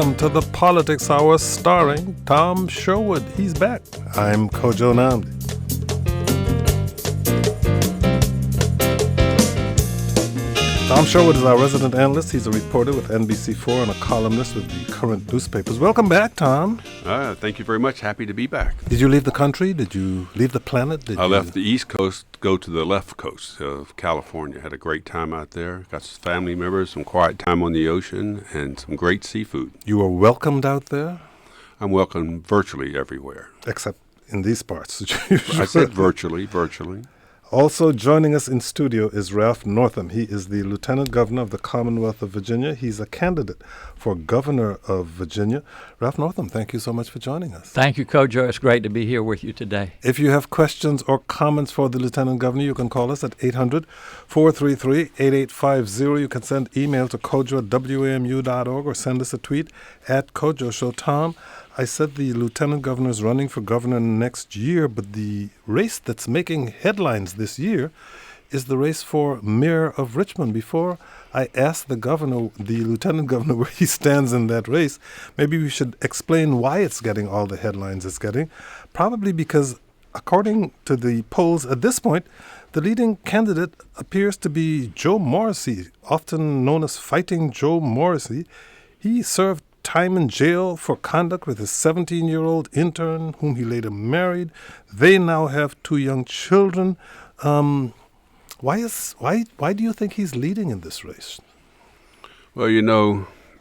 welcome to the Politics Hour starring Tom Sherwood. He's back. I'm Kojo Nnamdi. Tom Sherwood is our resident analyst. He's a reporter with NBC4 and a columnist with the current newspapers. Welcome back, Tom. Thank you very much. Happy to be back. Did you leave the country? Did you leave the planet? I left the East Coast, go to the left coast of California. Had a great time out there. Got some family members, some quiet time on the ocean, and some great seafood. You were welcomed out there? I'm welcomed virtually everywhere. Except in these parts. I said virtually. Also joining us in studio is Ralph Northam. He is the Lieutenant Governor of the Commonwealth of Virginia. He's a candidate for Governor of Virginia. Ralph Northam, thank you so much for joining us. Thank you, Kojo. It's great to be here with you today. If you have questions or comments for the Lieutenant Governor, you can call us at 800-433-8850. You can send email to kojo@wamu.org or send us a tweet at Kojo Show. Tom, I said the Lieutenant Governor is running for governor next year, but the race that's making headlines this year is the race for mayor of Richmond. Before I ask the Lieutenant Governor, where he stands in that race, maybe we should explain why it's getting all the headlines it's getting. Probably because, according to the polls at this point, the leading candidate appears to be Joe Morrissey, often known as Fighting Joe Morrissey. He served time in jail for conduct with his 17-year-old intern, whom he later married. They now have 2 young children. Why do you think he's leading in this race? Well,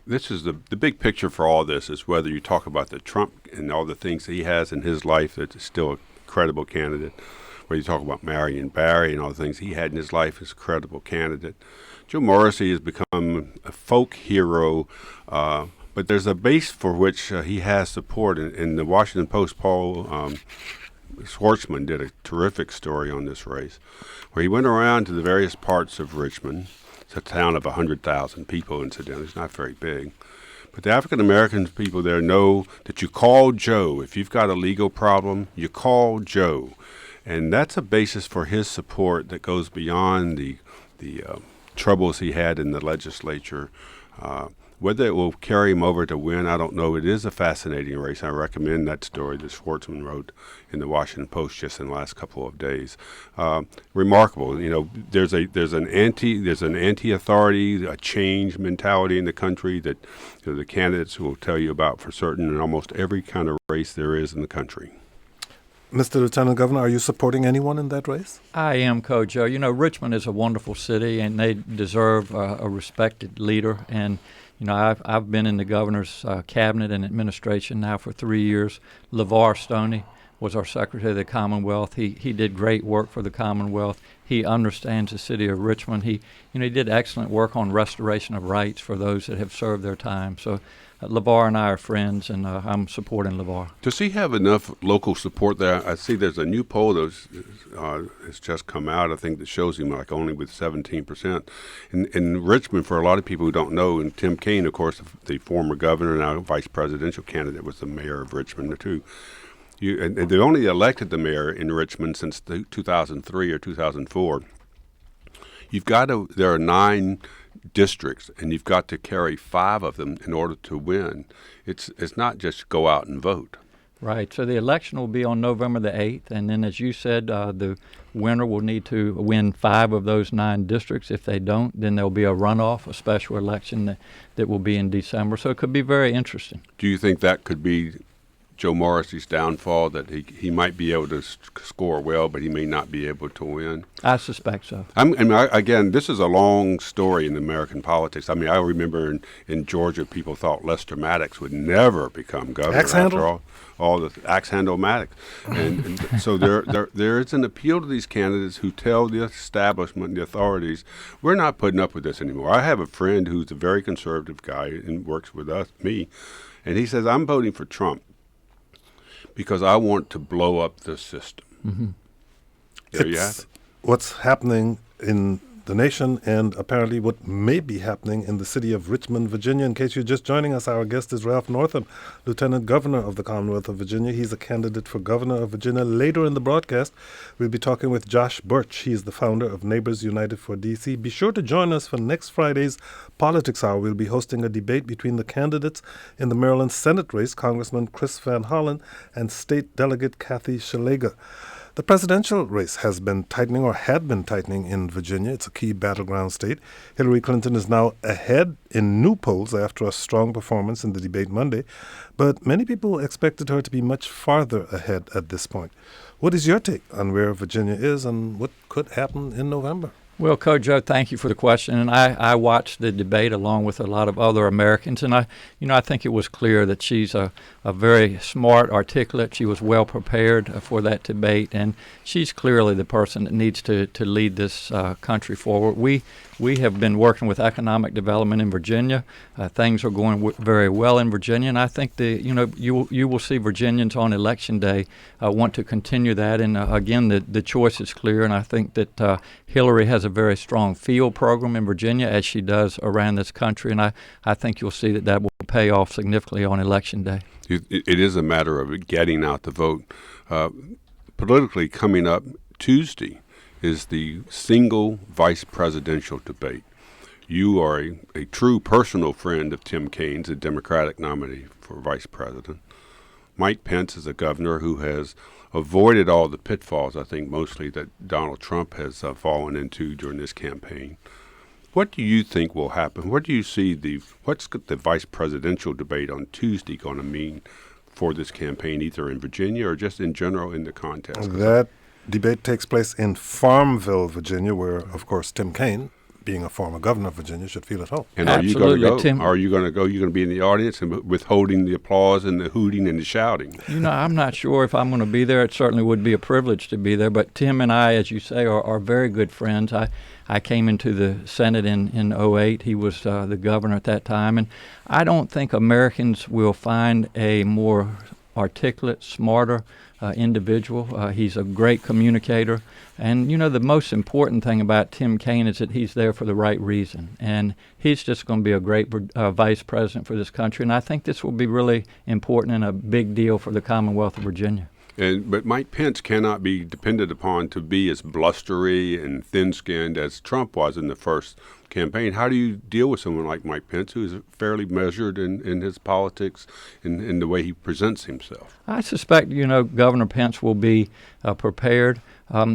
this is the big picture for all this is whether you talk about the Trump and all the things that he has in his life that's still a credible candidate, whether you talk about Marion Barry and all the things he had in his life as a credible candidate. Joe Morrissey has become a folk hero, but there's a base for which he has support. In the Washington Post poll, Schwartzman did a terrific story on this race, where he went around to the various parts of Richmond. It's a town of 100,000 people, incidentally. It's not very big. But the African-American people there know that you call Joe. If you've got a legal problem, you call Joe. And that's a basis for his support that goes beyond the troubles he had in the legislature. Whether it will carry him over to win, I don't know. It is a fascinating race. I recommend that story that Schwartzman wrote in the Washington Post just in the last couple of days. Remarkable. There's an anti-authority, a change mentality in the country that the candidates will tell you about for certain in almost every kind of race there is in the country. Mr. Lieutenant Governor, are you supporting anyone in that race? I am, Kojo. Richmond is a wonderful city, and they deserve a respected leader. And I've been in the governor's cabinet and administration now for 3 years. LeVar Stoney was our Secretary of the Commonwealth. He did great work for the Commonwealth. He understands the city of Richmond. He did excellent work on restoration of rights for those that have served their time. So LeVar and I are friends, and I'm supporting LeVar. Does he have enough local support there? I see there's a new poll that's just come out, I think, that shows him only with 17%. In Richmond, for a lot of people who don't know, and Tim Kaine, of course, the former governor, now vice presidential candidate, was the mayor of Richmond, too. And they only elected the mayor in Richmond since 2003 or 2004. There are 9 districts, and you've got to carry 5 of them in order to win. It's not just go out and vote. Right. So the election will be on November the 8th, and then, as you said, the winner will need to win 5 of those 9 districts. If they don't, then there'll be a runoff, a special election that will be in December. So it could be very interesting. Do you think that could be Joe Morrissey's downfall, that he might be able to score well, but he may not be able to win? I suspect so. Again, this is a long story in American politics. I remember in Georgia, people thought Lester Maddox would never become governor after all the axe handle Maddox. And so there is an appeal to these candidates who tell the establishment, the authorities, we're not putting up with this anymore. I have a friend who's a very conservative guy and works with me, and he says, I'm voting for Trump because I want to blow up the system. There you have it. What's happening in the nation, and apparently what may be happening in the city of Richmond, Virginia. In case you're just joining us, our guest is Ralph Northam, Lieutenant Governor of the Commonwealth of Virginia. He's a candidate for Governor of Virginia. Later in the broadcast, we'll be talking with Josh Birch. He's the founder of Neighbors United for D.C. Be sure to join us for next Friday's Politics Hour. We'll be hosting a debate between the candidates in the Maryland Senate race, Congressman Chris Van Hollen and State Delegate Cathy Lanier. The presidential race has been tightening or had been tightening in Virginia. It's a key battleground state. Hillary Clinton is now ahead in new polls after a strong performance in the debate Monday, but many people expected her to be much farther ahead at this point. What is your take on where Virginia is and what could happen in November? Well, Coach Joe, thank you for the question. And I watched the debate along with a lot of other Americans, and I think it was clear that she's a very smart, articulate. She was well prepared for that debate, and she's clearly the person that needs to lead this country forward. We have been working with economic development in Virginia. Things are going very well in Virginia, and I think you will see Virginians on Election Day want to continue that. And again, the choice is clear, and I think that Hillary has a very strong field program in Virginia, as she does around this country, and I think you'll see that will pay off significantly on Election Day. It is a matter of getting out the vote. Politically, coming up Tuesday is the single vice presidential debate. You are a true personal friend of Tim Kaine, the Democratic nominee for vice president. Mike Pence is a governor who has avoided all the pitfalls, I think, mostly that Donald Trump has fallen into during this campaign. What do you think will happen? What do you see what's the vice presidential debate on Tuesday going to mean for this campaign, either in Virginia or just in general in the contest? That debate takes place in Farmville, Virginia, where, of course, Tim Kaine, being a former governor of Virginia, should feel at home. And Absolutely, are you going to go? Tim. Are you going to go? You're going to be in the audience and withholding the applause and the hooting and the shouting? I'm not sure if I'm going to be there. It certainly would be a privilege to be there. But Tim and I, as you say, are very good friends. I came into the Senate in 08. He was the governor at that time. And I don't think Americans will find a more articulate, smarter individual. He's a great communicator. And, the most important thing about Tim Kaine is that he's there for the right reason. And he's just going to be a great vice president for this country. And I think this will be really important and a big deal for the Commonwealth of Virginia. But Mike Pence cannot be depended upon to be as blustery and thin-skinned as Trump was in the first campaign. How do you deal with someone like Mike Pence, who is fairly measured in his politics and in the way he presents himself? I suspect, Governor Pence will be prepared.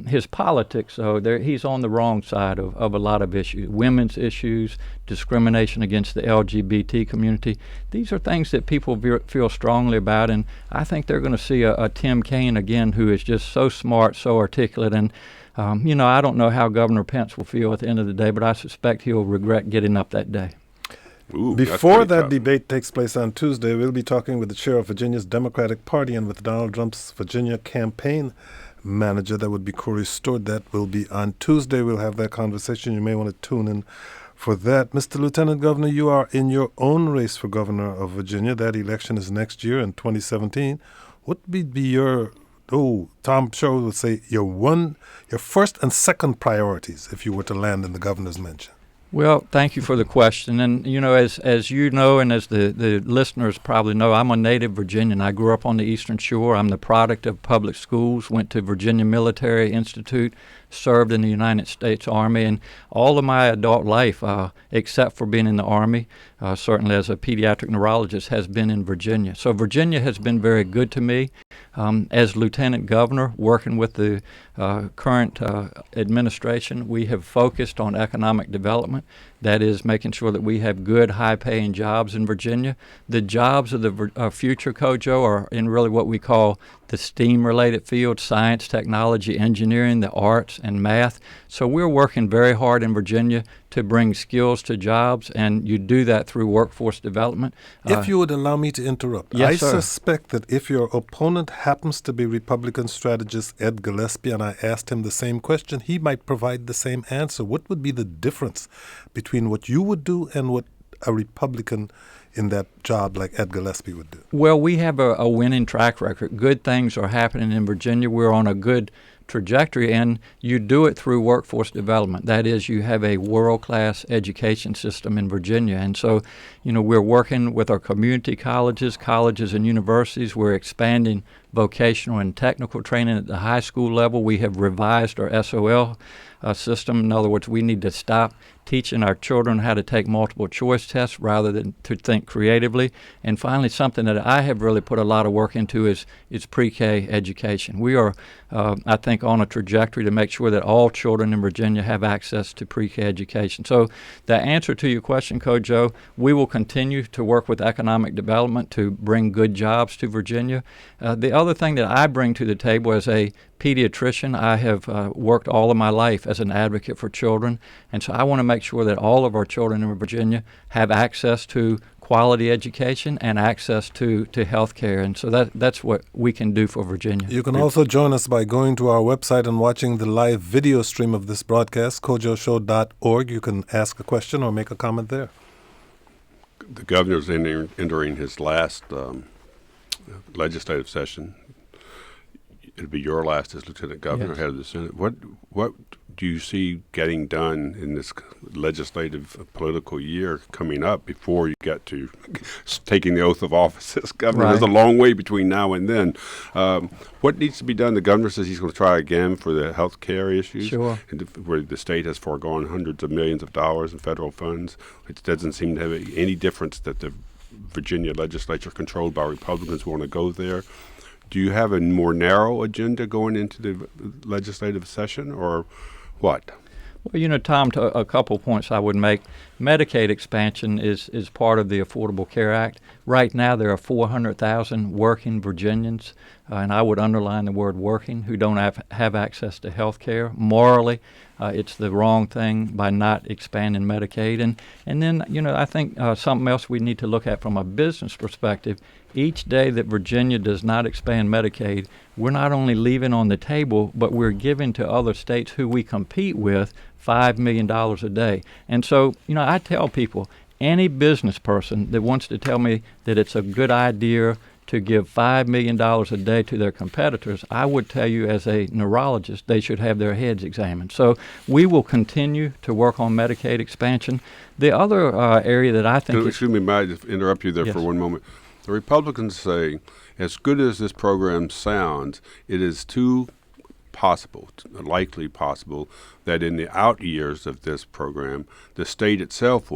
His politics, though, he's on the wrong side of a lot of issues. Women's issues, discrimination against the LGBT community. These are things that people feel strongly about, and I think they're going to see a Tim Kaine again who is just so smart, so articulate, and I don't know how Governor Pence will feel at the end of the day, but I suspect he'll regret getting up that day. Ooh, Before that debate takes place on Tuesday, we'll be talking with the chair of Virginia's Democratic Party and with Donald Trump's Virginia campaign manager. That would be Corey Stewart. That will be on Tuesday. We'll have that conversation. You may want to tune in for that. Mr. Lieutenant Governor, you are in your own race for governor of Virginia. That election is next year in 2017. What would be your Tom Sherwood would say your first and second priorities if you were to land in the governor's mansion? Well, thank you for the question. And, as you know and as the listeners probably know, I'm a native Virginian. I grew up on the Eastern Shore. I'm the product of public schools, went to Virginia Military Institute, served in the United States Army, and all of my adult life, except for being in the Army, certainly as a pediatric neurologist, has been in Virginia. So Virginia has been very good to me. As Lieutenant Governor, working with the current administration, we have focused on economic development. That is making sure that we have good, high-paying jobs in Virginia. The jobs of the future, Kojo, are in really what we call the STEAM-related fields: science, technology, engineering, the arts, and math. So we're working very hard in Virginia to bring skills to jobs, and you do that through workforce development. If you would allow me to interrupt, yes, I sir. suspect that if your opponent happens to be Republican strategist Ed Gillespie, and I asked him the same question, he might provide the same answer. What would be the difference between what you would do and what a Republican in that job like Ed Gillespie would do? Well, we have a winning track record. Good things are happening in Virginia. We're on a good trajectory, and you do it through workforce development. That is, you have a world-class education system in Virginia. And so, we're working with our community colleges and universities. We're expanding vocational and technical training at the high school level. We have revised our SOL system. In other words, we need to stop teaching our children how to take multiple choice tests rather than to think creatively. And finally, something that I have really put a lot of work into is pre-K education. We are, I think, on a trajectory to make sure that all children in Virginia have access to pre-K education. So the answer to your question, Kojo, we will continue to work with economic development to bring good jobs to Virginia. The other thing that I bring to the table as a pediatrician, I have worked all of my life as an advocate for children, and so I want to make sure that all of our children in Virginia have access to quality education and access to health care, and so that's what we can do for Virginia. You can also join us by going to our website and watching the live video stream of this broadcast, kojoshow.org. You can ask a question or make a comment there. The governor's entering his last legislative session. It'll be your last as lieutenant governor, Yes. head of the Senate. What do you see getting done in this legislative political year coming up before you get to taking the oath of office as governor? Right. There's a long way between now and then. What needs to be done? The governor says he's going to try again for the health care issues, Sure. where the state has foregone hundreds of millions of dollars in federal funds. It doesn't seem to have any difference that the Virginia legislature, controlled by Republicans, want to go there. Do you have a more narrow agenda going into the legislative session, or what? Well, Tom, to a couple points I would make. Medicaid expansion is part of the Affordable Care Act. Right now, there are 400,000 working Virginians, and I would underline the word working, who don't have access to health care. Morally, it's the wrong thing by not expanding Medicaid. And then, I think something else we need to look at from a business perspective. Each day that Virginia does not expand Medicaid, we're not only leaving on the table, but we're giving to other states who we compete with $5 million a day. And so, I tell people, any business person that wants to tell me that it's a good idea to give $5 million a day to their competitors, I would tell you as a neurologist, they should have their heads examined. So we will continue to work on Medicaid expansion. The other area that I think Excuse me, may I just interrupt you there Yes. for one moment? The Republicans say, as good as this program sounds, it is likely possible, that in the out years of this program, the state itself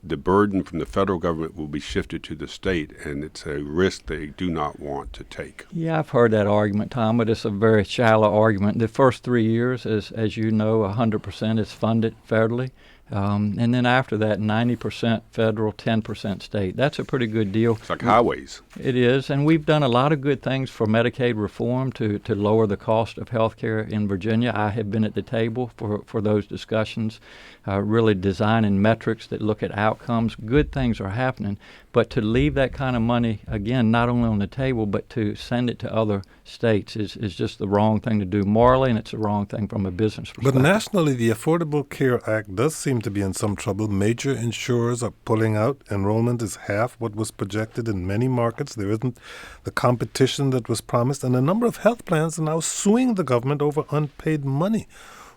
the burden from the federal government will be shifted to the state, and it's a risk they do not want to take. Yeah, I've heard that argument, Tom, but it's a very shallow argument. The first 3 years, as you know, 100% is funded federally. And then after that, 90% federal, 10% state. That's a pretty good deal. It's like highways. It is, and we've done a lot of good things for Medicaid reform to lower the cost of health care in Virginia. I have been at the table for those discussions, really designing metrics that look at outcomes. Good things are happening, but to leave that kind of money, again, not only on the table, but to send it to other states is just the wrong thing to do morally, and it's the wrong thing from a business perspective. But nationally, the Affordable Care Act does seem to be in some trouble. Major insurers are pulling out. Enrollment is half what was projected in many markets. There isn't the competition that was promised, and a number of health plans are now suing the government over unpaid money.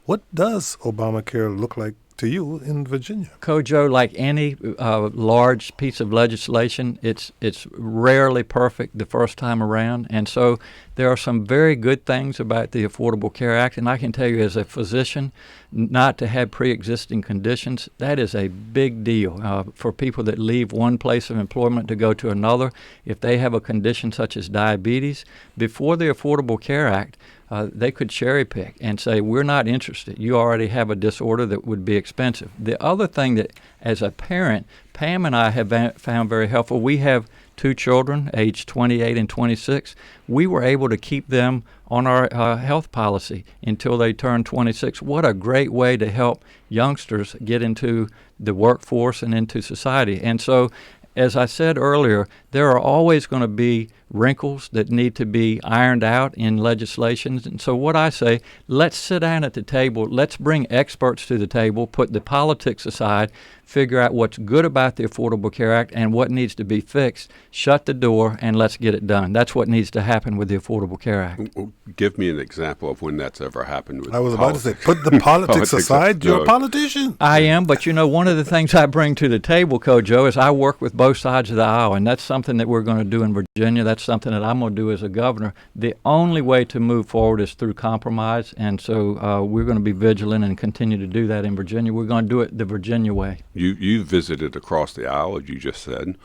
What does Obamacare look like to you in Virginia? Kojo, like any large piece of legislation, it's rarely perfect the first time around, and so there are some very good things about the Affordable Care Act, and I can tell you as a physician, not to have pre-existing conditions, that is a big deal for people that leave one place of employment to go to another. If they have a condition such as diabetes, before the Affordable Care Act, they could cherry pick and say, we're not interested. You already have a disorder that would be expensive. The other thing that, as a parent, Pam and I have found very helpful, we have 2 children, aged 28 and 26. We were able to keep them on our health policy until they turned 26. What a great way to help youngsters get into the workforce and into society. And so, as I said earlier, there are always going to be wrinkles that need to be ironed out in legislation. And so what I say, let's sit down at the table, let's bring experts to the table, put the politics aside, figure out what's good about the Affordable Care Act and what needs to be fixed, shut the door, and let's get it done. That's what needs to happen with the Affordable Care Act. Well, give me an example of when that's ever happened with I was politics. about to say, put the politics aside. You're No. a politician. I am, but one of the things I bring to the table, Kojo, is I work with both sides of the aisle, and that's something that we're going to do in Virginia. That's something that I'm going to do as a governor. The only way to move forward is through compromise, and so we're going to be vigilant and continue to do that in Virginia. We're going to do it the Virginia way. You visited across the aisle, as you just said.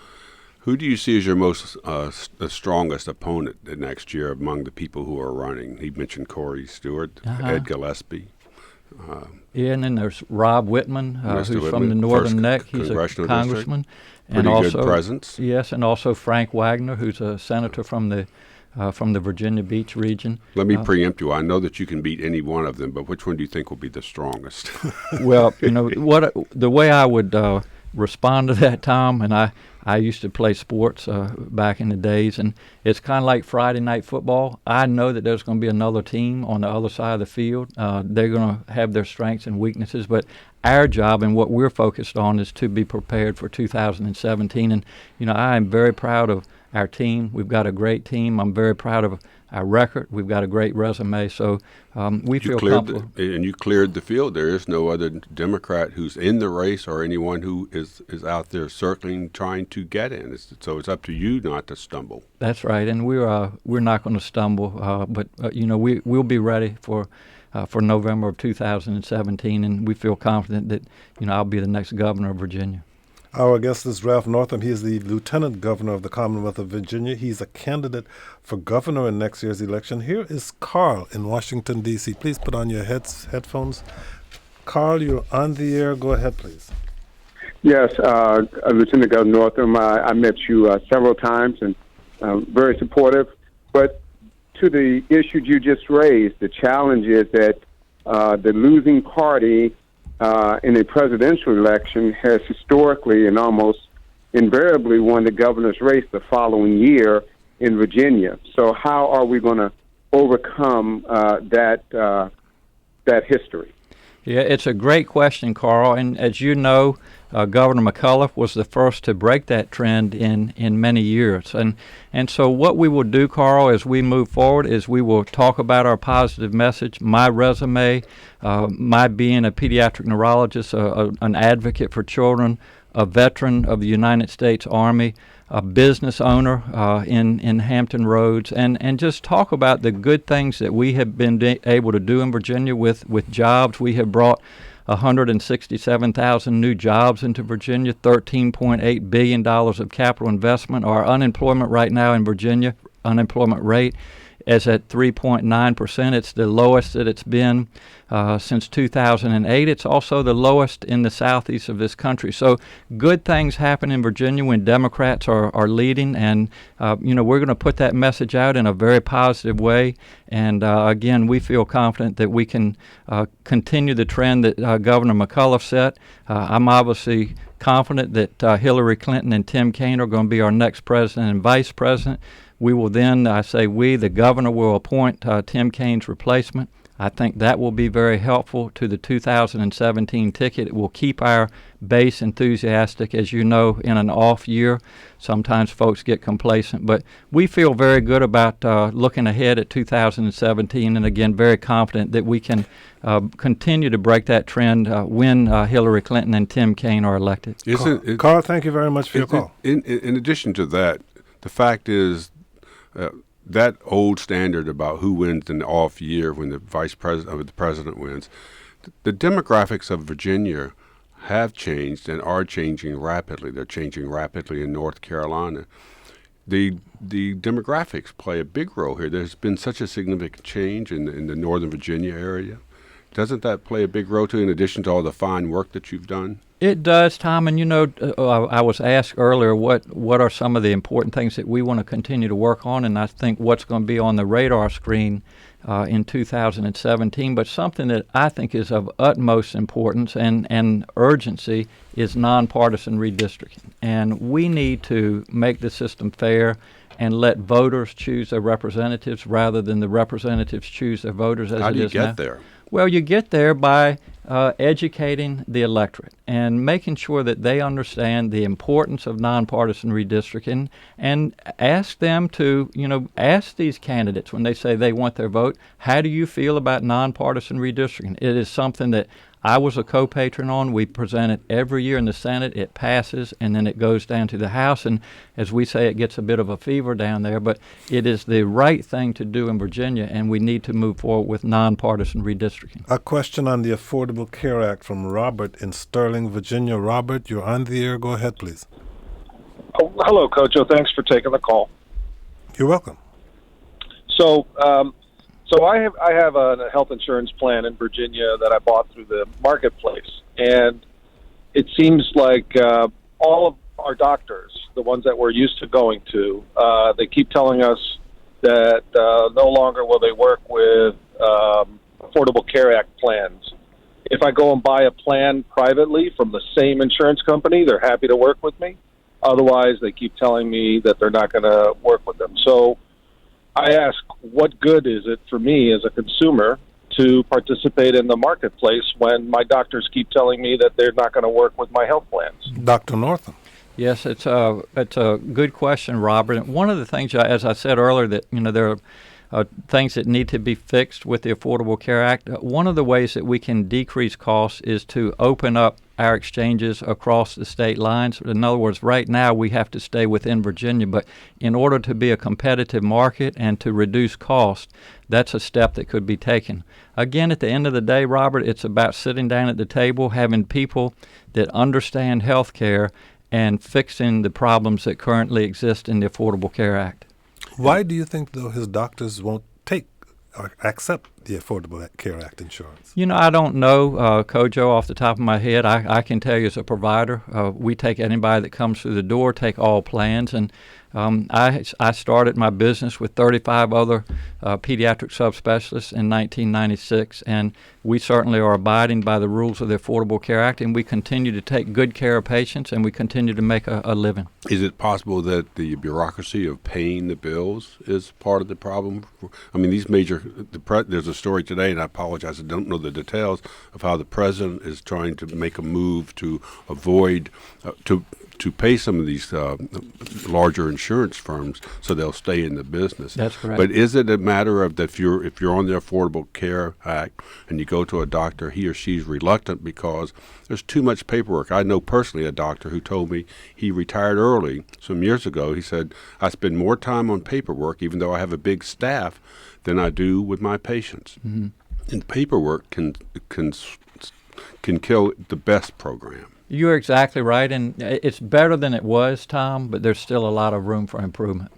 Who do you see as your most the strongest opponent next year among the people who are running? He mentioned Corey Stewart, Ed Gillespie. Yeah, and then there's Rob Whitman, who's from the Northern Neck. He's a congressman. Pretty and good presence. Yes, and also Frank Wagner, who's a senator from the Virginia Beach region. Let me preempt you. I know that you can beat any one of them, but which one do you think will be the strongest? Well, the way I would respond to that, Tom, and I used to play sports back in the days, and it's kind of like Friday night football. I know that there's going to be another team on the other side of the field. They're going to have their strengths and weaknesses, but our job and what we're focused on is to be prepared for 2017. And, I am very proud of our team. We've got a great team. I'm very proud of our record. We've got a great resume, so we feel comfortable. And you cleared the field. There is no other Democrat who's in the race or anyone who is out there circling, trying to get in. So it's up to you not to stumble. That's right, and we're not going to stumble, but we'll be ready for November of 2017, and we feel confident that I'll be the next governor of Virginia. Our guest is Ralph Northam. He is the Lieutenant Governor of the Commonwealth of Virginia. He's a candidate for governor in next year's election. Here is Carl in Washington, D.C. Please put on your headphones. Carl, you're on the air. Go ahead, please. Yes, Lieutenant Governor Northam, I met you several times and very supportive. But to the issue you just raised, the challenge is that the losing party in a presidential election has historically and almost invariably won the governor's race the following year in Virginia. So how are we going to overcome that history? Yeah, it's a great question, Carl. And as you know, Governor McAuliffe was the first to break that trend in many years. And so what we will do, Carl, as we move forward is we will talk about our positive message, my resume, my being a pediatric neurologist, an advocate for children, a veteran of the United States Army, a business owner in Hampton Roads, and just talk about the good things that we have been able to do in Virginia with jobs. We have brought 167,000 new jobs into Virginia, $13.8 billion of capital investment. Our unemployment right now in Virginia, unemployment rate, is at 3.9%. It's the lowest that it's been since 2008. It's also the lowest in the southeast of this country. So good things happen in Virginia when Democrats are leading, and we're going to put that message out in a very positive way. And again, we feel confident that we can continue the trend that Governor McAuliffe set. I'm obviously confident that Hillary Clinton and Tim Kaine are going to be our next president and vice president. We will then, the governor will appoint Tim Kaine's replacement. I think that will be very helpful to the 2017 ticket. It will keep our base enthusiastic. As you know, in an off year, sometimes folks get complacent. But we feel very good about looking ahead at 2017, and again, very confident that we can continue to break that trend when Hillary Clinton and Tim Kaine are elected. Carl, thank you very much for your call. In addition to that, the fact is, that old standard about who wins in the off year when the vice president or the president wins, the demographics of Virginia have changed and are changing rapidly. They're changing rapidly in North Carolina. The demographics play a big role here. There's been such a significant change in the Northern Virginia area. Doesn't that play a big role too, in addition to all the fine work that you've done? It does, Tom, and I was asked earlier what are some of the important things that we want to continue to work on, and I think what's going to be on the radar screen in 2017, but something that I think is of utmost importance and urgency is nonpartisan redistricting. And we need to make the system fair and let voters choose their representatives rather than the representatives choose their voters as How it do you is get now? there? Well, you get there by educating the electorate and making sure that they understand the importance of nonpartisan redistricting, and ask them to, ask these candidates when they say they want their vote, how do you feel about nonpartisan redistricting? It is something that I was a co-patron on. We present it every year in the Senate. It passes, and then it goes down to the House. And as we say, it gets a bit of a fever down there. But it is the right thing to do in Virginia, and we need to move forward with nonpartisan redistricting. A question on the Affordable Care Act from Robert in Sterling, Virginia. Robert, you're on the air. Go ahead, please. Oh, hello, Coach. Thanks for taking the call. You're welcome. So I have a health insurance plan in Virginia that I bought through the marketplace, and it seems like all of our doctors, the ones that we're used to going to, they keep telling us that no longer will they work with Affordable Care Act plans. If I go and buy a plan privately from the same insurance company, they're happy to work with me. Otherwise, they keep telling me that they're not going to work with them. So I ask, what good is it for me as a consumer to participate in the marketplace when my doctors keep telling me that they're not going to work with my health plans? Dr. Northam. Yes, it's a good question, Robert. And one of the things, as I said earlier, that there are things that need to be fixed with the Affordable Care Act. One of the ways that we can decrease costs is to open up our exchanges across the state lines. In other words, right now we have to stay within Virginia, but in order to be a competitive market and to reduce cost, that's a step that could be taken. Again, at the end of the day, Robert, it's about sitting down at the table, having people that understand health care and fixing the problems that currently exist in the Affordable Care Act. Why do you think, though, his doctors won't take or accept the Affordable Care Act insurance? I don't know, Kojo, off the top of my head. I can tell you as a provider, we take anybody that comes through the door, take all plans, and I started my business with 35 other pediatric subspecialists in 1996, and we certainly are abiding by the rules of the Affordable Care Act, and we continue to take good care of patients, and we continue to make a living. Is it possible that the bureaucracy of paying the bills is part of the problem? I mean, these there's a story today, and I apologize, I don't know the details, of how the president is trying to make a move to avoid, to pay some of these larger insurance firms so they'll stay in the business. That's correct. But is it a matter of that if you're on the Affordable Care Act and you go to a doctor, he or she's reluctant because there's too much paperwork? I know personally a doctor who told me he retired early some years ago. He said, I spend more time on paperwork, even though I have a big staff, than I do with my patients. Mm-hmm. And paperwork can kill the best program. You're exactly right, and it's better than it was, Tom, but there's still a lot of room for improvement.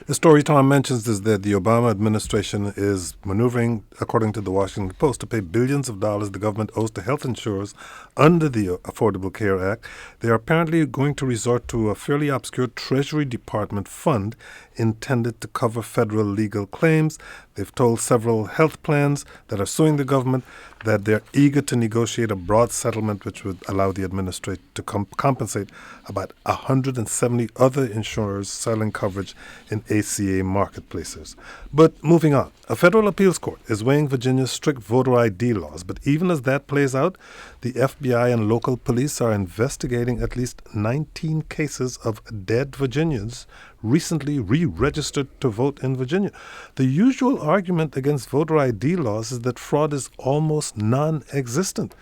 The story Tom mentions is that the Obama administration is maneuvering, according to the Washington Post, to pay billions of dollars the government owes to health insurers under the Affordable Care Act. They are apparently going to resort to a fairly obscure Treasury Department fund intended to cover federal legal claims. They've told several health plans that are suing the government that they're eager to negotiate a broad settlement which would allow the administrator to compensate about 170 other insurers selling coverage in ACA marketplaces. But moving on, a federal appeals court is weighing Virginia's strict voter ID laws. But even as that plays out, the FBI and local police are investigating at least 19 cases of dead Virginians recently re-registered to vote in Virginia. The usual argument against voter ID laws is that fraud is almost non-existent.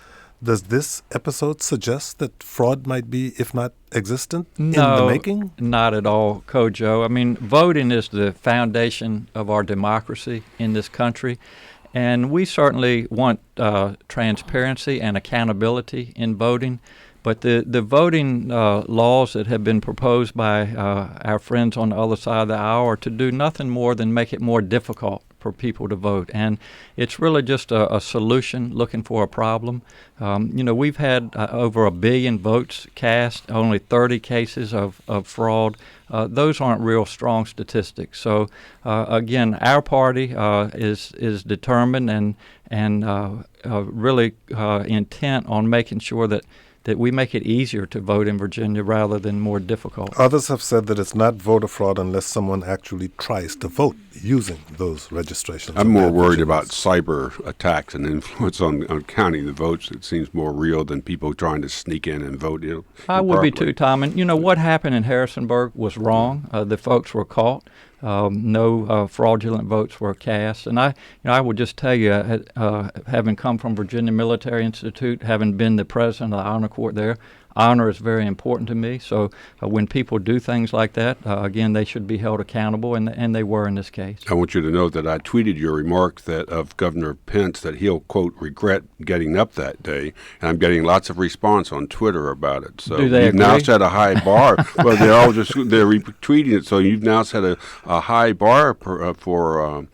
Does this episode suggest that fraud might be, if not existent, in the making? Not at all, Kojo. I mean, voting is the foundation of our democracy in this country, and we certainly want transparency and accountability in voting. But the voting laws that have been proposed by our friends on the other side of the aisle are to do nothing more than make it more difficult for people to vote. And it's really just a solution looking for a problem. We've had over 1 billion votes cast, only 30 cases of fraud. Those aren't real strong statistics. So, again, our party is determined and really intent on making sure that that we make it easier to vote in Virginia rather than more difficult. Others have said that it's not voter fraud unless someone actually tries to vote using those registrations. I'm more worried about cyber attacks and influence on counting the votes. It seems more real than people trying to sneak in and vote. I would be too, Tom. And, what happened in Harrisonburg was wrong. The folks were caught. No fraudulent votes were cast. And I would just tell you, having come from Virginia Military Institute, having been the president of the Honor Court there, honor is very important to me. So when people do things like that, again, they should be held accountable, and they were in this case. I want you to know that I tweeted your remark that of Governor Pence that he'll, quote, regret getting up that day. And I'm getting lots of response on Twitter about it. So do they you've agree? now set a high bar. Well, they're retweeting it. So you've now set a high bar for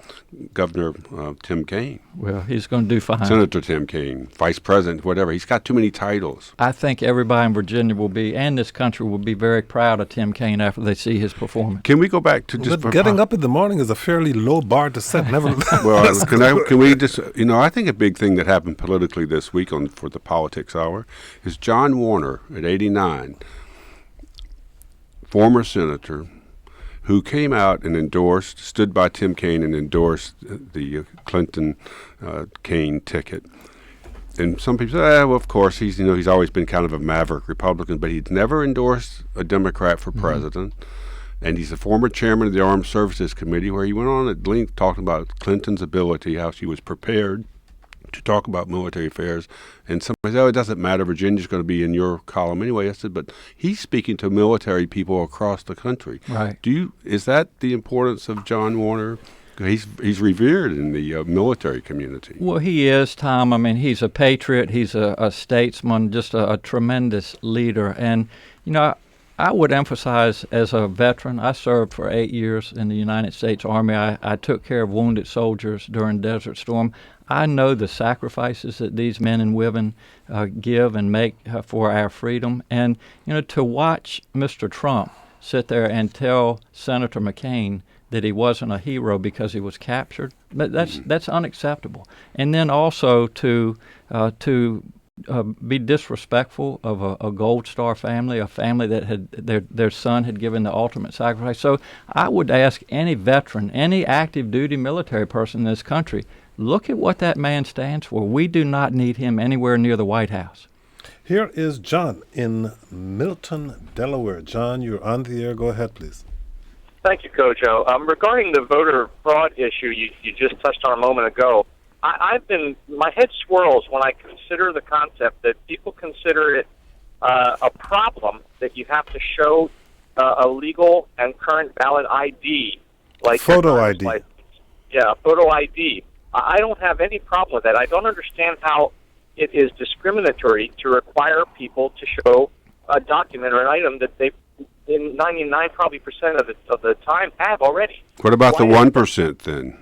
Governor Tim Kaine. Well, he's going to do fine. Senator Tim Kaine, Vice President, whatever. He's got too many titles. I think everybody in Virginia and this country will be very proud of Tim Kaine after they see his performance. Can we go back to just... But getting up in the morning is a fairly low bar to set. Nevertheless. Well, can we just... I think a big thing that happened politically this week for the Politics Hour is John Warner, at 89, former senator, who came out and stood by Tim Kaine and endorsed the Clinton-Kaine ticket. And some people say, well, of course, he's always been kind of a maverick Republican, but he's never endorsed a Democrat for president. And he's a former chairman of the Armed Services Committee, where he went on at length talking about Clinton's ability, how she was prepared to talk about military affairs. And somebody said, it doesn't matter, Virginia's going to be in your column anyway. I said, but he's speaking to military people across the country. Right. Is that the importance of John Warner? He's revered in the military community. Well, he is, Tom. I mean, he's a patriot. He's a statesman, just a tremendous leader. And, I would emphasize, as a veteran, I served for 8 years in the United States Army. I took care of wounded soldiers during Desert Storm. I know the sacrifices that these men and women give and make for our freedom. And, to watch Mr. Trump sit there and tell Senator McCain that he wasn't a hero because he was captured, that's unacceptable. And then also to be disrespectful of a Gold Star family, a family that had their son had given the ultimate sacrifice. So I would ask any veteran, any active duty military person in this country, look at what that man stands for. We do not need him anywhere near the White House. Here is John in Milton, Delaware. John, you're on the air. Go ahead, please. Thank you, Kojo. Regarding the voter fraud issue you just touched on a moment ago, my head swirls when I consider the concept that people consider it a problem that you have to show a legal and current valid ID, like photo ID. Yeah, photo ID. I don't have any problem with that. I don't understand how it is discriminatory to require people to show a document or an item that they, in 99% of the time, have already. What about the 1% then?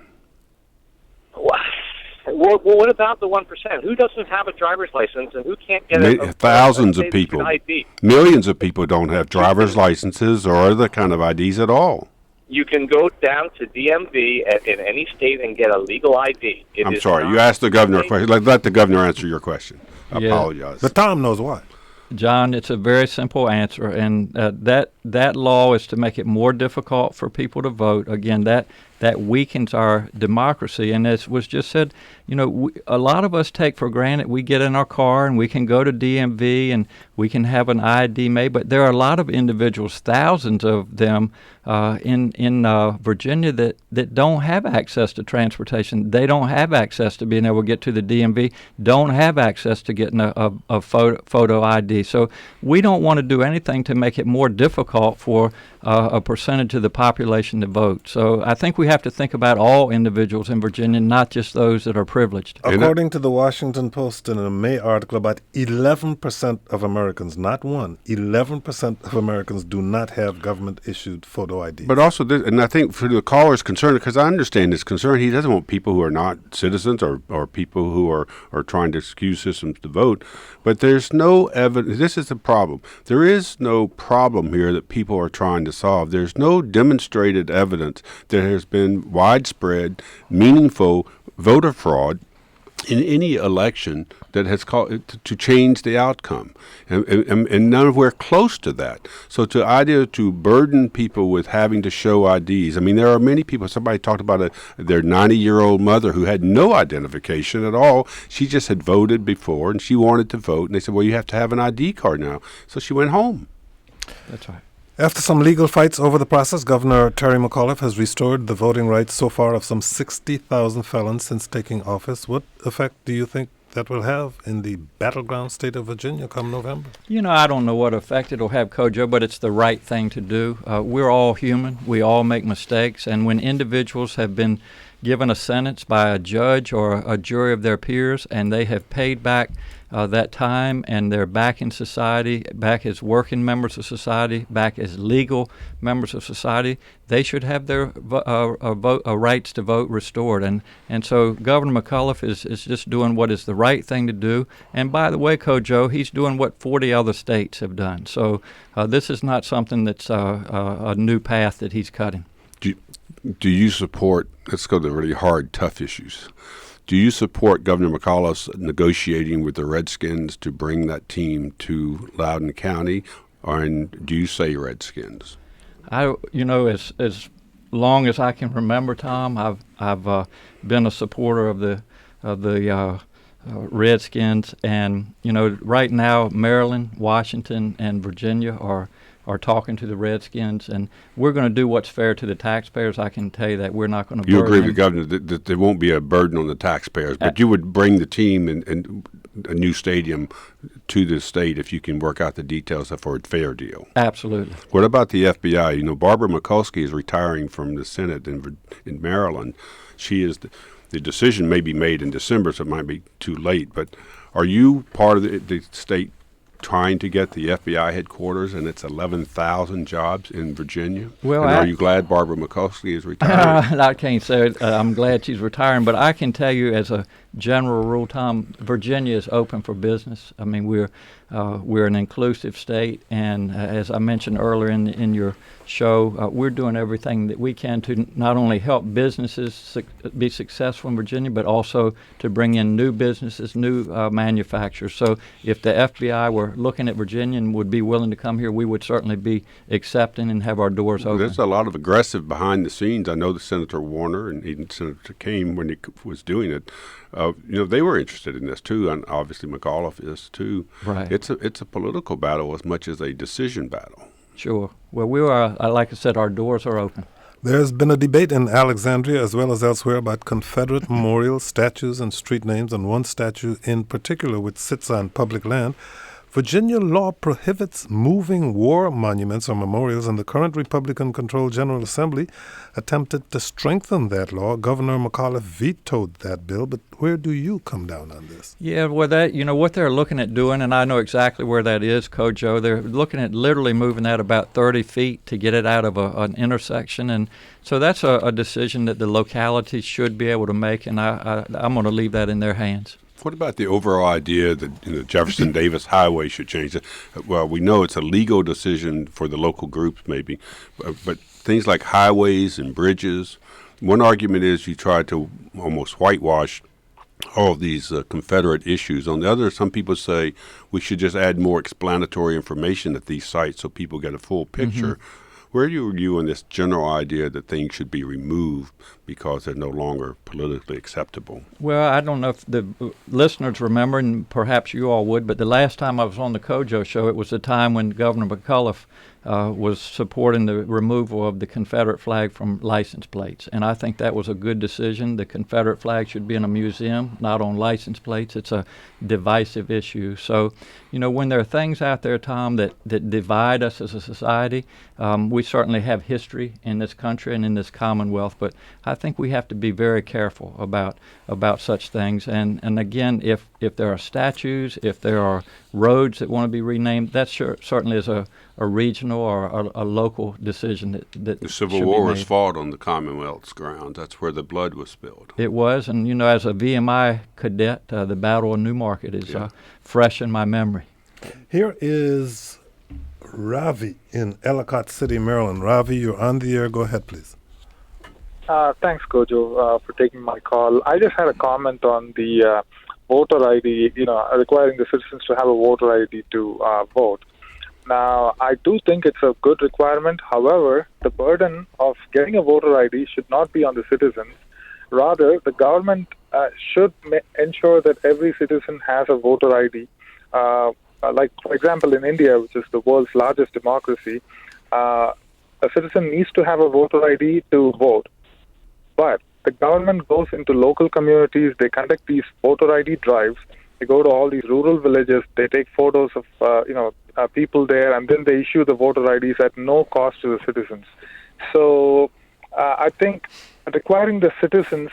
Well, what about the 1%? Who doesn't have a driver's license and who can't get thousands of people, ID? Millions of people don't have driver's licenses or other kind of IDs at all. You can go down to DMV in any state and get a legal ID. I'm sorry, you asked the governor a question. Let the governor answer your question. I apologize. But Tom knows why. John, it's a very simple answer, and that law is to make it more difficult for people to vote. Again, that weakens our democracy. And as was just said, a lot of us take for granted we get in our car and we can go to DMV and we can have an ID made. But there are a lot of individuals, thousands of them in Virginia that don't have access to transportation. They don't have access to being able to get to the DMV, don't have access to getting a photo ID. So we don't want to do anything to make it more difficult for a percentage of the population to vote. So I think we have to think about all individuals in Virginia, not just those that are privileged. According to the Washington Post in a May article, about 11% of Americans, not one, 11% of Americans do not have government-issued photo ID. But also, and I think for the caller's concern, because I understand his concern, he doesn't want people who are not citizens or people who are trying to skew systems to vote. But there's no evidence. This is the problem. There is no problem here that people are trying to solve. There's no demonstrated evidence that there's been widespread, meaningful voter fraud in any election that has called to change the outcome, and none of we're close to that. So the idea to burden people with having to show IDs. I mean, there are many people. Somebody talked about their 90-year-old mother who had no identification at all. She just had voted before, and she wanted to vote. And they said, "Well, you have to have an ID card now." So she went home. That's right. After some legal fights over the process, Governor Terry McAuliffe has restored the voting rights so far of some 60,000 felons since taking office. What effect do you think that will have in the battleground state of Virginia come November? You know, I don't know what effect it'll have, Kojo, but it's the right thing to do. We're all human. We all make mistakes. And when individuals have been given a sentence by a judge or a jury of their peers and they have paid back that time and they're back in society, back as working members of society, back as legal members of society, they should have their rights to vote restored. And so Governor McAuliffe is just doing what is the right thing to do. And by the way, Kojo, he's doing what 40 other states have done. So this is not something that's a new path that he's cutting. Do you support, let's go to the really hard, tough issues. Do you support Governor McAuliffe's negotiating with the Redskins to bring that team to Loudoun County, or do you say Redskins? As long as I can remember, Tom, I've been a supporter of the Redskins, and right now Maryland, Washington, and Virginia are talking to the Redskins, and we're going to do what's fair to the taxpayers. I can tell you that we're not going to. You agree with the governor that there won't be a burden on the taxpayers, but you would bring the team and a new stadium to the state if you can work out the details for a fair deal. Absolutely. What about the FBI? Barbara Mikulski is retiring from the Senate in Maryland. She is the decision may be made in December, so it might be too late. But are you part of the state trying to get the FBI headquarters and its 11,000 jobs in Virginia? Well, and are you glad Barbara Mikulski is retiring? I can't say I'm glad she's retiring, but I can tell you as a general rule, Tom, Virginia is open for business. I mean, we're an inclusive state, and as I mentioned earlier in your show, we're doing everything that we can to not only help businesses be successful in Virginia, but also to bring in new businesses, new manufacturers. So if the FBI were looking at Virginia and would be willing to come here, we would certainly be accepting and have our doors open. There's a lot of aggressive behind the scenes. I know that Senator Warner and even Senator Kane, when he was doing it, they were interested in this too, and obviously McAuliffe is too. Right. It's a political battle as much as a decision battle. Sure. Well, we are, like I said, our doors are open. There's been a debate in Alexandria as well as elsewhere about Confederate memorials, statues, and street names, and one statue in particular which sits on public land. Virginia law prohibits moving war monuments or memorials, and the current Republican-controlled General Assembly attempted to strengthen that law. Governor McAuliffe vetoed that bill, but where do you come down on this? Yeah, well, what they're looking at doing, and I know exactly where that is, Kojo, they're looking at literally moving that about 30 feet to get it out of an intersection, and so that's a decision that the locality should be able to make, and I'm going to leave that in their hands. What about the overall idea that Jefferson Davis Highway should change? Well, we know it's a legal decision for the local groups maybe, but things like highways and bridges, one argument is you try to almost whitewash all of these Confederate issues. On the other, some people say we should just add more explanatory information at these sites so people get a full picture. Mm-hmm. Where are you on this general idea that things should be removed because they're no longer politically acceptable? Well, I don't know if the listeners remember, and perhaps you all would, but the last time I was on the Kojo show, it was the time when Governor McAuliffe was supporting the removal of the Confederate flag from license plates. And I think that was a good decision. The Confederate flag should be in a museum, not on license plates. It's a divisive issue. So, when there are things out there, Tom, that divide us as a society, we certainly have history in this country and in this Commonwealth, but I think we have to be very careful about such things. And again, if there are statues, if there are roads that want to be renamed, that certainly is a regional or a local decision that the Civil War was fought on the Commonwealth's grounds. That's where the blood was spilled. It was, and as a VMI cadet, the Battle of Newmarket is fresh in my memory. Here is Ravi in Ellicott City, Maryland. Ravi, you're on the air. Go ahead, please. Thanks, Kojo, for taking my call. I just had a comment on the voter ID, requiring the citizens to have a voter ID to vote. Now, I do think it's a good requirement. However, the burden of getting a voter ID should not be on the citizens. Rather, the government should ensure that every citizen has a voter ID. Like, for example, in India, which is the world's largest democracy, a citizen needs to have a voter ID to vote. But the government goes into local communities, they conduct these voter ID drives, they go to all these rural villages, they take photos of people there, and then they issue the voter IDs at no cost to the citizens. So I think forcing the citizens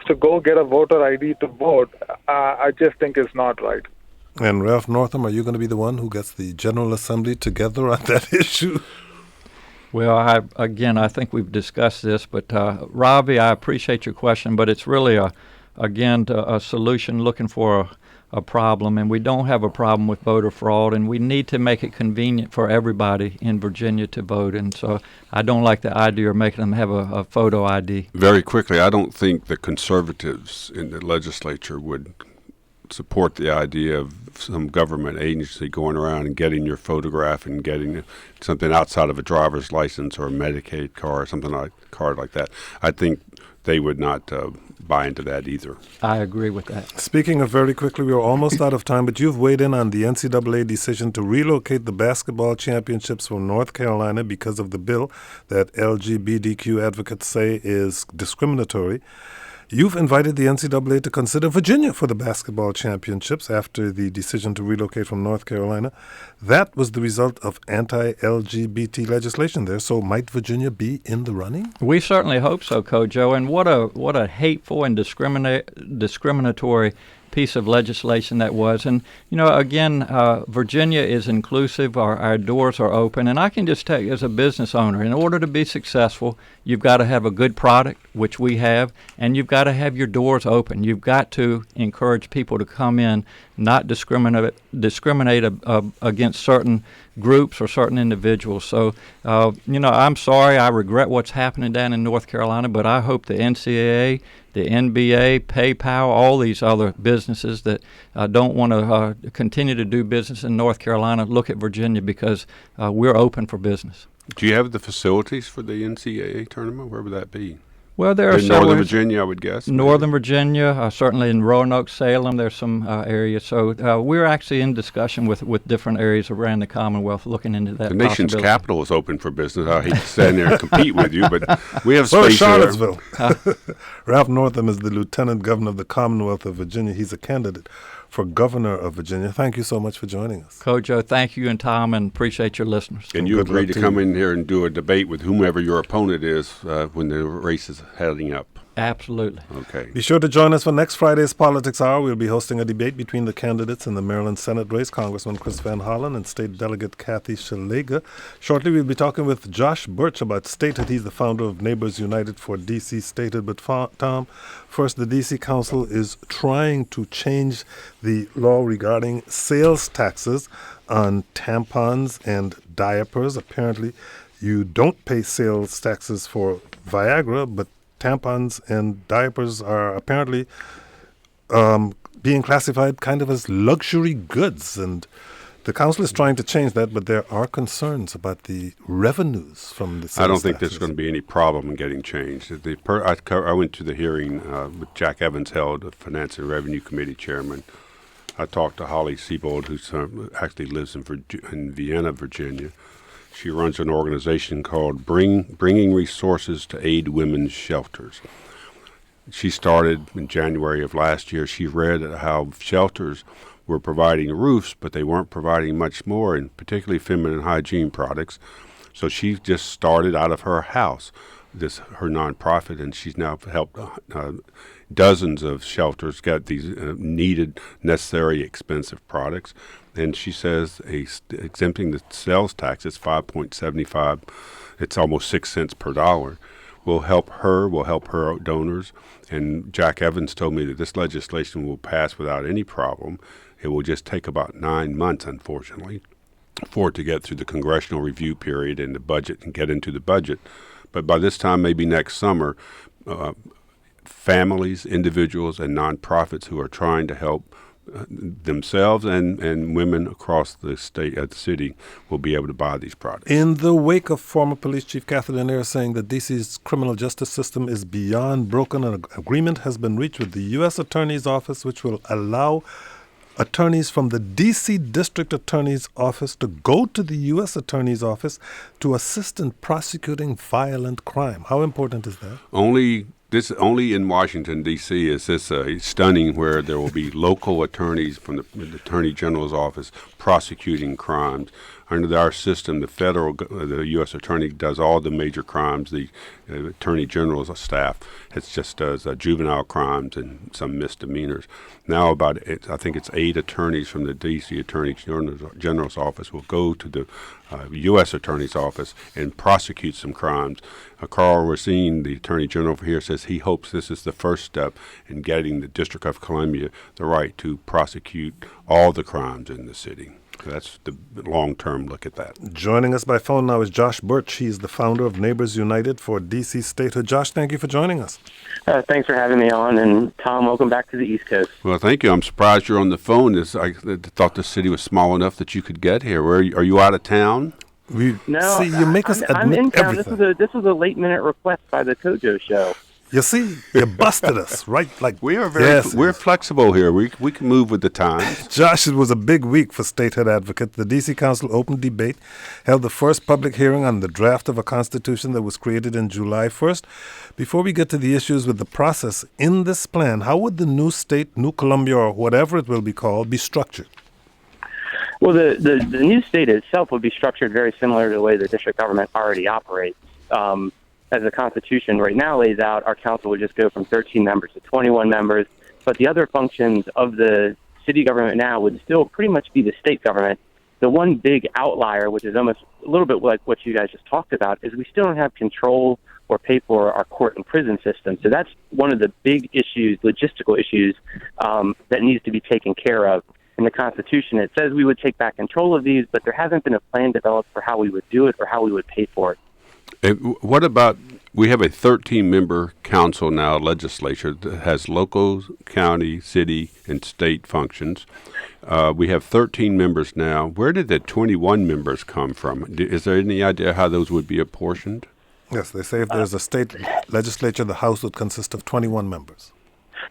to go get a voter ID to vote, I just think is not right. And Ralph Northam, are you going to be the one who gets the General Assembly together on that issue? Well, I think we've discussed this, but Ravi, I appreciate your question, but it's really a solution looking for a problem, and we don't have a problem with voter fraud, and we need to make it convenient for everybody in Virginia to vote, and so I don't like the idea of making them have a photo ID. Very quickly, I don't think the conservatives in the legislature would support the idea of some government agency going around and getting your photograph and getting something outside of a driver's license or a Medicaid card or something like that. I think they would not buy into that either. I agree with that. Speaking of very quickly, we're almost out of time, but you've weighed in on the NCAA decision to relocate the basketball championships from North Carolina because of the bill that LGBTQ advocates say is discriminatory. You've invited the NCAA to consider Virginia for the basketball championships after the decision to relocate from North Carolina. That was the result of anti-LGBT legislation there. So might Virginia be in the running? We certainly hope so, Kojo. And what a hateful and discriminatory piece of legislation that was. And, again, Virginia is inclusive. Our doors are open. And I can just tell you, as a business owner, in order to be successful, you've got to have a good product, which we have, and you've got to have your doors open. You've got to encourage people to come in, not discriminate against certain groups or certain individuals. So, I'm sorry. I regret what's happening down in North Carolina, but I hope the NCAA, the NBA, PayPal, all these other businesses that don't want to continue to do business in North Carolina look at Virginia, because we're open for business. Do you have the facilities for the NCAA tournament? Where would that be? Well, there are in Northern Virginia, I would guess. Northern Virginia, certainly in Roanoke, Salem, there's some areas. So we're actually in discussion with different areas around the Commonwealth looking into that. The nation's capital is open for business. I hate to stand there and compete with you, but we have space Charlottesville. Ralph Northam is the Lieutenant Governor of the Commonwealth of Virginia. He's a candidate for Governor of Virginia. Thank you so much for joining us. Kojo, thank you and Tom, and appreciate your listeners. And you agreed to come in here and do a debate with whomever your opponent is when the race is heading up. Absolutely. Okay. Be sure to join us for next Friday's Politics Hour. We'll be hosting a debate between the candidates in the Maryland Senate race, Congressman Chris Van Hollen and State Delegate Kathy Shalega. Shortly, we'll be talking with Josh Birch about statehood. He's the founder of Neighbors United for D.C. Statehood. But Tom, first, the D.C. Council is trying to change the law regarding sales taxes on tampons and diapers. Apparently, you don't pay sales taxes for Viagra, but tampons and diapers are apparently being classified kind of as luxury goods. And the council is trying to change that, but there are concerns about the revenues from the sales I don't think taxes. there's going to be any problem in getting changed. I went to the hearing with Jack Evans held, the Finance and Revenue Committee chairman. I talked to Holly Siebold, who actually lives in Vienna, Virginia. She runs an organization called Bringing Resources to Aid Women's Shelters. She started in January of last year. She read how shelters were providing roofs, but they weren't providing much more, and particularly feminine hygiene products. So she just started out of her house, her nonprofit, and she's now helped dozens of shelters get these needed, necessary, expensive products. And she says exempting the sales tax is 5.75. It's almost 6 cents per dollar. Will help her donors. And Jack Evans told me that this legislation will pass without any problem. It will just take about 9 months, unfortunately, for it to get through the congressional review period and the budget and get into the budget. But by this time, maybe next summer, families, individuals, and nonprofits who are trying to help themselves and women across the state, the city, will be able to buy these products. In the wake of former Police Chief Cathy Lanier saying that D.C.'s criminal justice system is beyond broken, an agreement has been reached with the U.S. Attorney's Office, which will allow attorneys from the D.C. District Attorney's Office to go to the U.S. Attorney's Office to assist in prosecuting violent crime. How important is that? Only in Washington, D.C. is this stunning, where there will be local attorneys from the Attorney General's office prosecuting crimes. Under our system, the U.S. Attorney does all the major crimes. The Attorney General's staff just does juvenile crimes and some misdemeanors. Now I think it's 8 attorneys from the D.C. Attorney General's office will go to the U.S. Attorney's office and prosecute some crimes. Carl Racine, the Attorney General here, says he hopes this is the first step in getting the District of Columbia the right to prosecute all the crimes in the city. So that's the long-term look at that. Joining us by phone now is Josh Birch. He's the founder of Neighbors United for D.C. Statehood. Josh, thank you for joining us. Thanks for having me on, and Tom, welcome back to the East Coast. Well, thank you. I'm surprised you're on the phone. I thought the city was small enough that you could get here. Are you out of town? No, see, you make us I'm in town. everything. This was a late-minute request by the Kojo show. You see, you busted us, right? Like we are we're flexible here. We can move with the times. Josh, it was a big week for statehood advocates. The D.C. Council open debate held the first public hearing on the draft of a constitution that was created in July 1st. Before we get to the issues with the process in this plan, how would the new state, New Columbia, or whatever it will be called, be structured? Well, the new state itself would be structured very similar to the way the district government already operates. As the Constitution right now lays out, our council would just go from 13 members to 21 members, but the other functions of the city government now would still pretty much be the state government. The one big outlier, which is almost a little bit like what you guys just talked about, is we still don't have control or pay for our court and prison system. So that's one of the big issues, logistical issues, that needs to be taken care of. In the Constitution, it says we would take back control of these, but there hasn't been a plan developed for how we would do it or how we would pay for it. What about, we have a 13-member council now, legislature, that has local, county, city, and state functions. We have 13 members now. Where did the 21 members come from? Is there any idea how those would be apportioned? Yes, they say if there's a state legislature, the House would consist of 21 members.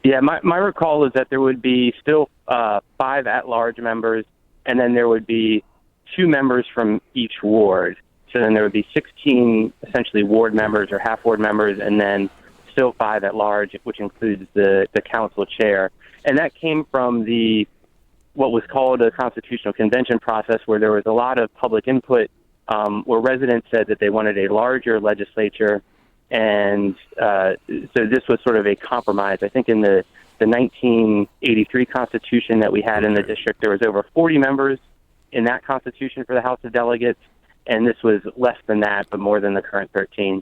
Yeah, my recall is that there would be still 5 at-large members, and then there would be 2 members from each ward. So then there would be 16 essentially ward members or half-ward members, and then still 5 at large, which includes the council chair. And that came from what was called a constitutional convention process, where there was a lot of public input, where residents said that they wanted a larger legislature. And so this was sort of a compromise. I think in the 1983 Constitution that we had in the district, there was over 40 members in that Constitution for the House of Delegates. And this was less than that, but more than the current 13.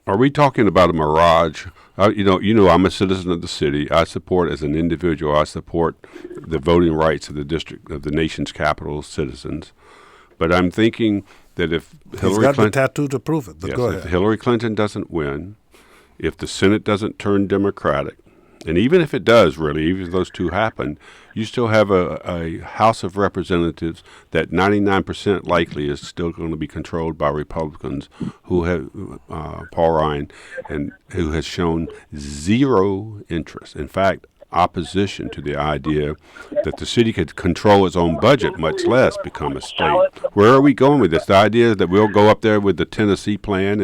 Are we talking about a mirage? You know, I'm a citizen of the city. I support, as an individual, I support the voting rights of the nation's capital citizens. But I'm thinking that if Hillary Clinton, the tattoo to prove it. But go ahead. If Hillary Clinton doesn't win, if the Senate doesn't turn Democratic, and even if it does, really, even if those two happen, you still have a House of Representatives that 99% likely is still going to be controlled by Republicans who have, Paul Ryan, and who has shown zero interest. In fact, opposition to the idea that the city could control its own budget, much less become a state. Where are we going with this? The idea that we'll go up there with the Tennessee plan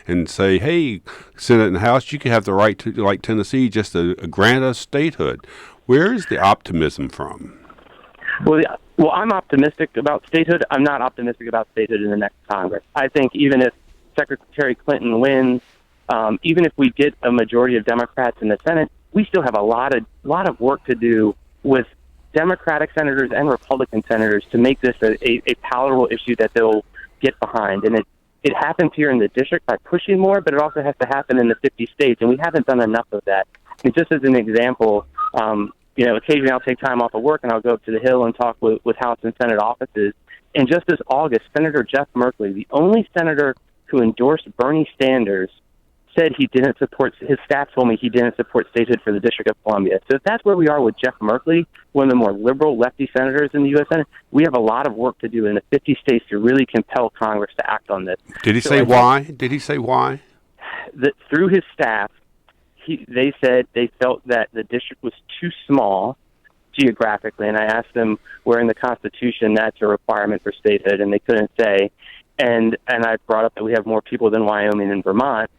and say, hey, Senate and House, you can have the right to, like Tennessee, just to grant us statehood. Where is the optimism from? Well, I'm optimistic about statehood. I'm not optimistic about statehood in the next Congress. I think even if Secretary Clinton wins, even if we get a majority of Democrats in the Senate, we still have a lot of work to do with Democratic senators and Republican senators to make this a palatable issue that they'll get behind. And it happens here in the district by pushing more, but it also has to happen in the 50 states, and we haven't done enough of that. And just as an example, occasionally I'll take time off of work and I'll go up to the Hill and talk with House and Senate offices. And just this August, Senator Jeff Merkley, the only senator who endorsed Bernie Sanders said he didn't support, his staff told me he didn't support statehood for the District of Columbia. So if that's where we are with Jeff Merkley, one of the more liberal lefty senators in the U.S. Senate, we have a lot of work to do in the 50 states to really compel Congress to act on this. Did he say why? Did he say why? Through his staff, they said they felt that the district was too small geographically, and I asked them where in the Constitution that's a requirement for statehood, and they couldn't say. And I brought up that we have more people than Wyoming and Vermont.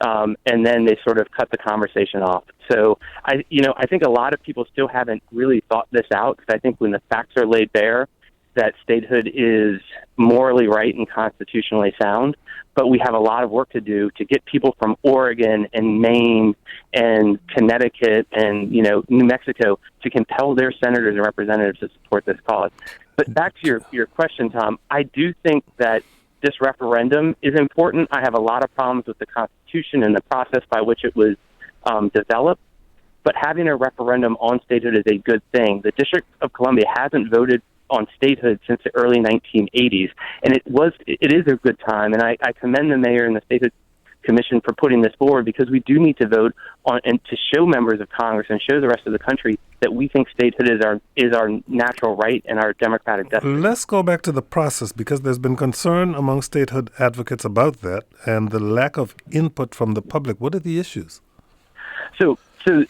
And then they sort of cut the conversation off. So I think a lot of people still haven't really thought this out, because I think when the facts are laid bare that statehood is morally right and constitutionally sound, but we have a lot of work to do to get people from Oregon and Maine and Connecticut and, New Mexico to compel their senators and representatives to support this cause. But back to your question, Tom, I do think that this referendum is important. I have a lot of problems with the Constitution and the process by which it was developed, but having a referendum on statehood is a good thing. The District of Columbia hasn't voted on statehood since the early 1980s, and it is a good time, and I commend the mayor and the statehood commission for putting this forward, because we do need to vote on and to show members of Congress and show the rest of the country that we think statehood is our natural right and our democratic destiny. Let's go back to the process, because there's been concern among statehood advocates about that and the lack of input from the public. What are the issues? So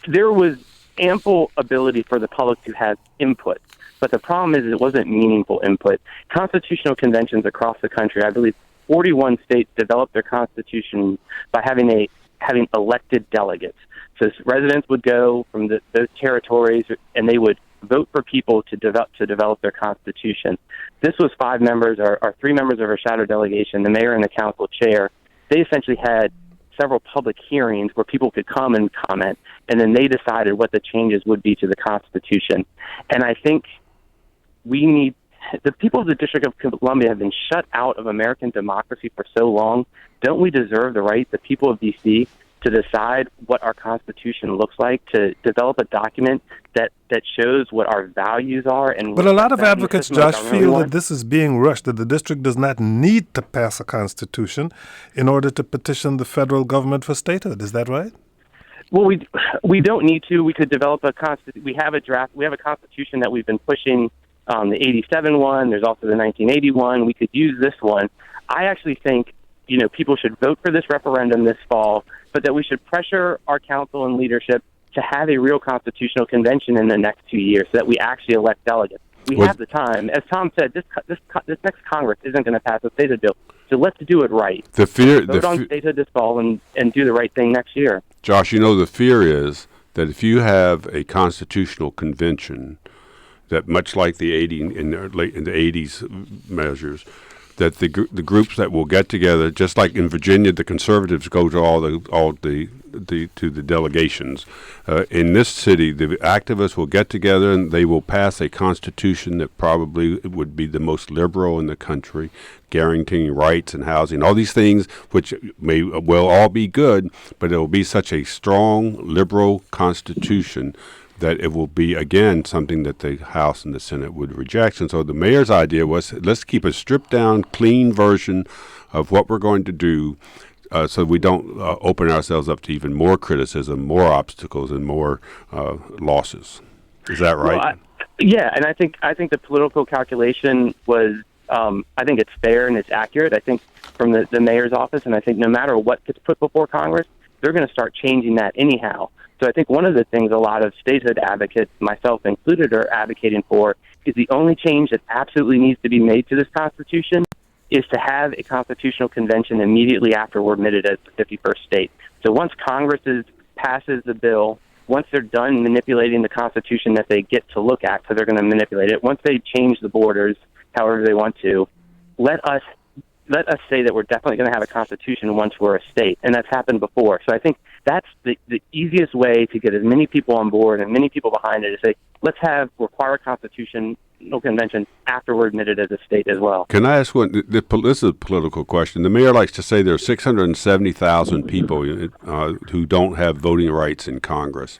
there was ample ability for the public to have input, but the problem is it wasn't meaningful input. Constitutional conventions across the country, I believe 41 states developed their constitution by having elected delegates. So residents would go from those territories, and they would vote for people to develop their constitution. This was 5 members, or 3 members of our shadow delegation, the mayor and the council chair. They essentially had several public hearings where people could come and comment, and then they decided what the changes would be to the Constitution. And I think the people of the District of Columbia have been shut out of American democracy for so long. Don't we deserve the right, the people of D.C., to decide what our Constitution looks like, to develop a document that shows what our values are? But a lot of advocates, Josh, feel that this is being rushed, that the district does not need to pass a constitution in order to petition the federal government for statehood. Is that right? Well, we don't need to. We could develop we have a draft. We have a constitution that we've been pushing. The 87 one, there's also the 1981. We could use this one. I actually think, people should vote for this referendum this fall, but that we should pressure our council and leadership to have a real constitutional convention in the next 2 years so that we actually elect delegates. We have the time. As Tom said, this next Congress isn't going to pass a statehood bill, so let's do it right. Vote on statehood this fall and do the right thing next year. Josh, the fear is that if you have a constitutional convention, that much like the 80s measures, that the groups that will get together, just like in Virginia, the conservatives go to to the delegations. In this city, the activists will get together and they will pass a constitution that probably would be the most liberal in the country, guaranteeing rights and housing, all these things, which may well all be good, but it will be such a strong liberal constitution that it will be, again, something that the House and the Senate would reject. And so the mayor's idea was, let's keep a stripped-down, clean version of what we're going to do so we don't open ourselves up to even more criticism, more obstacles, and more losses. Is that right? Well, yeah, and I think the political calculation was, I think it's fair and it's accurate. I think from the mayor's office, and I think no matter what gets put before Congress, they're going to start changing that anyhow. So I think one of the things a lot of statehood advocates, myself included, are advocating for is the only change that absolutely needs to be made to this Constitution is to have a constitutional convention immediately after we're admitted as the 51st state. So once Congress passes the bill, once they're done manipulating the Constitution that they get to look at, so they're going to manipulate it, once they change the borders however they want to, let us say that we're definitely going to have a constitution once we're a state, and that's happened before. So I think that's the easiest way to get as many people on board and many people behind it is say, let's require a constitutional convention after we're admitted as a state as well. Can I ask one? This is a political question. The mayor likes to say there are 670,000 people who don't have voting rights in Congress.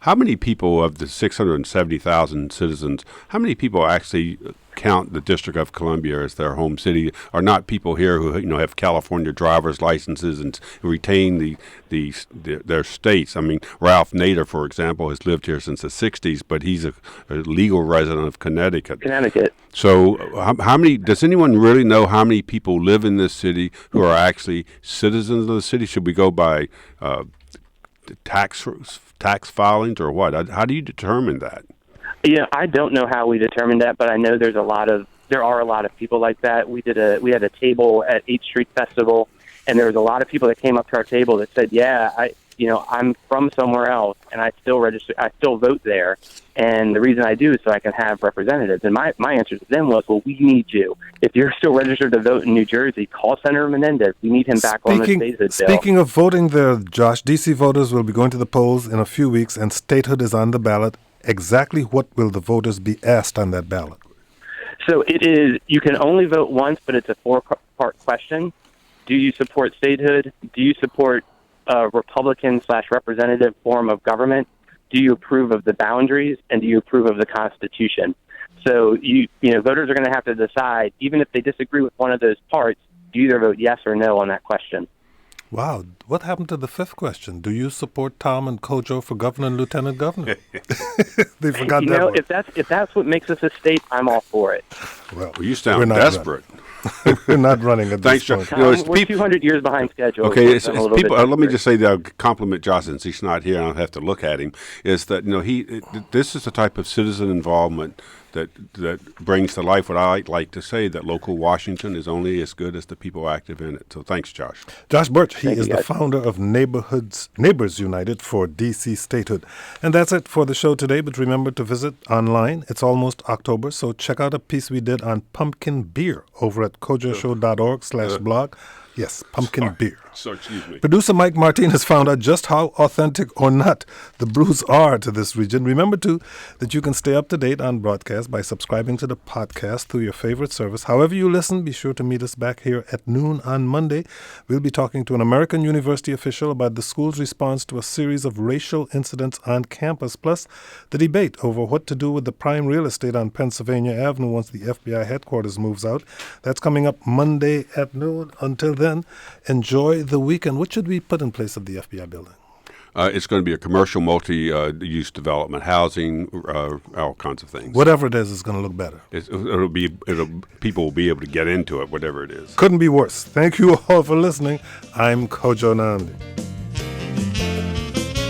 how many people of the 670,000 citizens, how many people actually count the District of Columbia as their home city? Are not people here who have California driver's licenses and retain their states? I mean, Ralph Nader, for example, has lived here since the 60s, but he's a legal resident of Connecticut. So how many, does anyone really know how many people live in this city who are actually citizens of the city? Should we go by tax filings or what? How do you determine that? Yeah, I don't know how we determined that, but I know there are a lot of people like that. We had a table at 8th Street Festival, and there was a lot of people that came up to our table that said, "Yeah, I'm from somewhere else, and I still vote there, and the reason I do is so I can have representatives." And my answer to them was, "Well, we need you. If you're still registered to vote in New Jersey, call Senator Menendez. We need him back on the statehood bill." Speaking of voting there, Josh, D.C. voters will be going to the polls in a few weeks, and statehood is on the ballot. Exactly what will the voters be asked on that ballot? So it is, you can only vote once, but it's a 4-part question. Do you support statehood? Do you support a Republican/representative form of government? Do you approve of the boundaries? And do you approve of the Constitution? So voters are going to have to decide, even if they disagree with one of those parts, do you either vote yes or no on that question. Wow. What happened to the 5th question? Do you support Tom and Kojo for governor and lieutenant governor? They forgot that one. If that's what makes us a state, I'm all for it. Well, you sound desperate. We're not running at this point. We're 200 years behind schedule. Okay, it's people. Let me just say that I'll compliment Josh, since he's not here, and I'll have to look at him. Is that this is the type of citizen involvement that brings to life what I like to say, that local Washington is only as good as the people active in it. So thanks, Josh. Josh Birch, he is the founder of Neighbors United for D.C. statehood. And that's it for the show today, but remember to visit online. It's almost October, so check out a piece we did on pumpkin beer over at kojoshow.org/blog. Yes, pumpkin beer. So, excuse me. Producer Mike Martinez found out just how authentic or not the brews are to this region. Remember, too, that you can stay up to date on broadcast by subscribing to the podcast through your favorite service. However you listen, be sure to meet us back here at noon on Monday. We'll be talking to an American university official about the school's response to a series of racial incidents on campus, plus the debate over what to do with the prime real estate on Pennsylvania Avenue once the FBI headquarters moves out. That's coming up Monday at noon. Until then, enjoy the weekend. What should we put in place of the FBI building? It's going to be a commercial multi-use development, housing, all kinds of things. Whatever it is, it's going to look better. People will be able to get into it, whatever it is. Couldn't be worse. Thank you all for listening. I'm Kojo Nnamdi.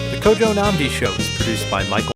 The Kojo Nnamdi Show is produced by Michael